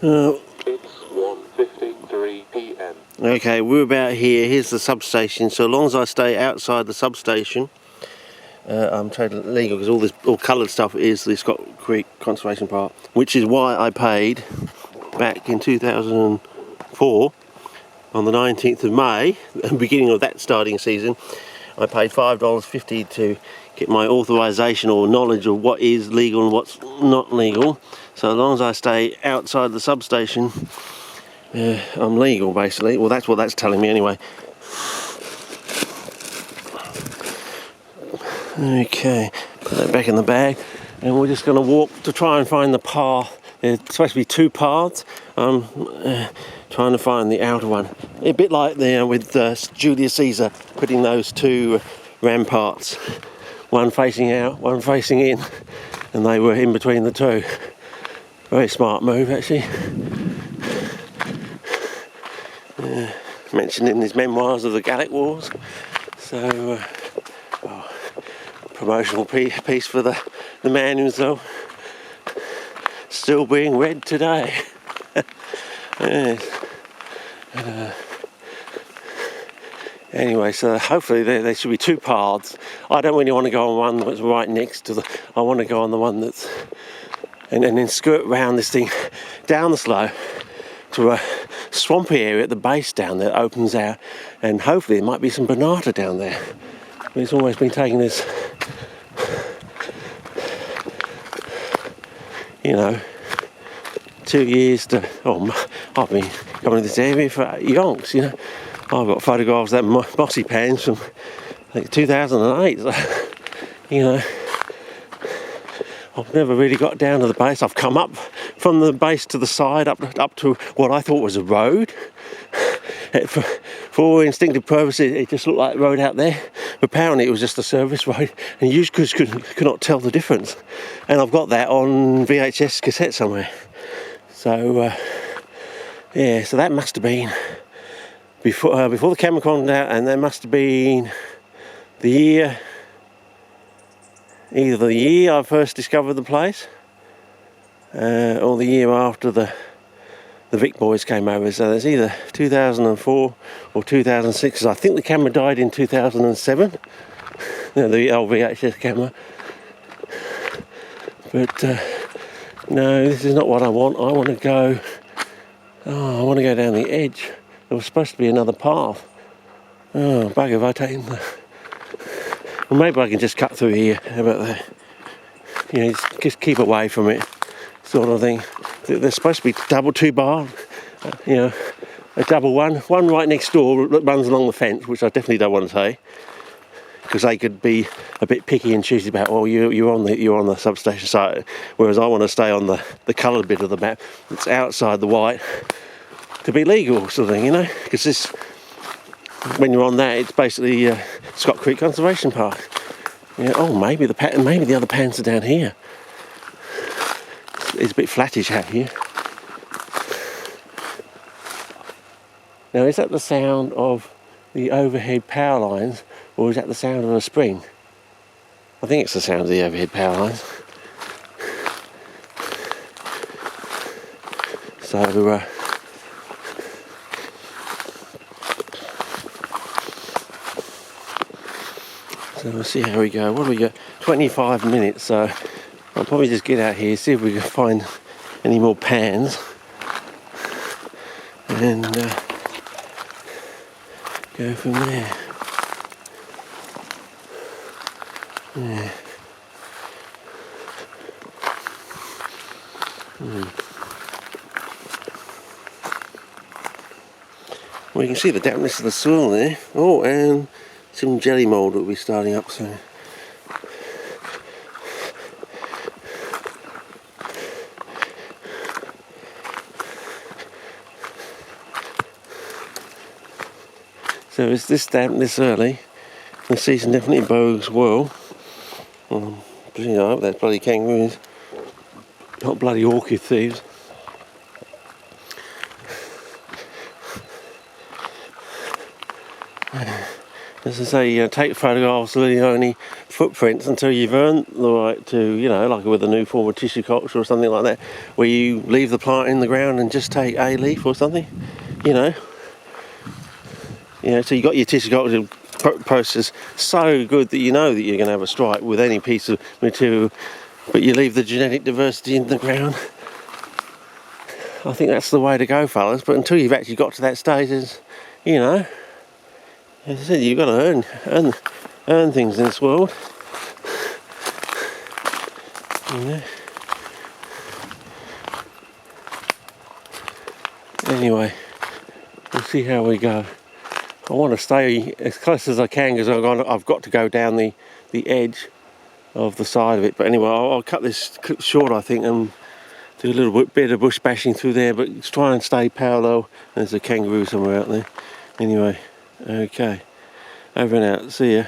It's 1:53 p.m. Okay, we're about here. Here's the substation. So as long as I stay outside the substation, I'm totally legal, because all coloured stuff is the Scott Creek Conservation Park, which is why I paid back in 2004 on the 19th of May, the beginning of that starting season. I paid $5.50 to get my authorisation or knowledge of what is legal and what's not legal. So as long as I stay outside the substation, I'm legal, basically. Well, that's what that's telling me anyway. Okay, put that back in the bag, and we're just going to walk to try and find the path. There's supposed to be two paths. I'm trying to find the outer one. A bit like with Julius Caesar putting those two ramparts, one facing out, one facing in, and they were in between the two. Very smart move, actually. Mentioned in his memoirs of the Gallic Wars. So, promotional piece for the man himself. Still being read today. Yes. Anyway, so hopefully there should be two paths. I don't really want to go on one that's right next to the... I want to go on the one that's... And then skirt round this thing down the slope to a swampy area at the base down there that opens out, and hopefully there might be some bonata down there. But it's always been taking this, 2 years to... I've been coming to this area for yonks, I've got photographs of that mossy pans from, I think, 2008, so, I've never really got down to the base. I've come up from the base to the side, up to what I thought was a road. For all instinctive purposes, it just looked like a road out there. But apparently it was just a service road, and you just could not tell the difference. And I've got that on VHS cassette somewhere. So, so that must have been before the camera came out, and that must have been the year... Either the year I first discovered the place, or the year after the Vic boys came over. So it's either 2004 or 2006. I think the camera died in 2007, the old VHS camera. But no, this is not what I want. I want to go... I want to go down the edge. There was supposed to be another path. Oh, bugger, have I taken the... Well, maybe I can just cut through here. How about that? Just keep away from it, sort of thing. There's supposed to be two bar, a double one right next door that runs along the fence, which I definitely don't want to say, because they could be a bit picky and choosy about, well, you're on the substation site, whereas I want to stay on the coloured bit of the map that's outside the white to be legal, sort of thing, because this... When you're on that, it's basically Scott Creek Conservation Park. Maybe the other pans are down here. It's a bit flattish out here. Now, is that the sound of the overhead power lines, or is that the sound of a spring? I think it's the sound of the overhead power lines. So, so we'll see how we go. What do we got? 25 minutes, so I'll probably just get out here, see if we can find any more pans, and go from there. Yeah. Well, you can see the dampness of the soil there. Oh, and some jelly mould will be starting up soon. So is this damp this early? The season definitely bodes well. I hope that's bloody kangaroos, not bloody orchid thieves. As I say, take photographs really only footprints until you've earned the right to, you know, like with a new form of tissue culture or something like that, where you leave the plant in the ground and just take a leaf or something, you know. You know, so you got your tissue culture process so good that you know that you're going to have a strike with any piece of material, but you leave the genetic diversity in the ground. I think that's the way to go, fellas. But until you've actually got to that stage, you know, as I said, you've got to earn things in this world. You know. Anyway, we'll see how we go. I want to stay as close as I can because I've got to go down the edge of the side of it. But anyway, I'll cut this clip short, I think, and do a little bit of bush bashing through there, but try and stay parallel. There's a kangaroo somewhere out there. Anyway, okay, over and out. See ya.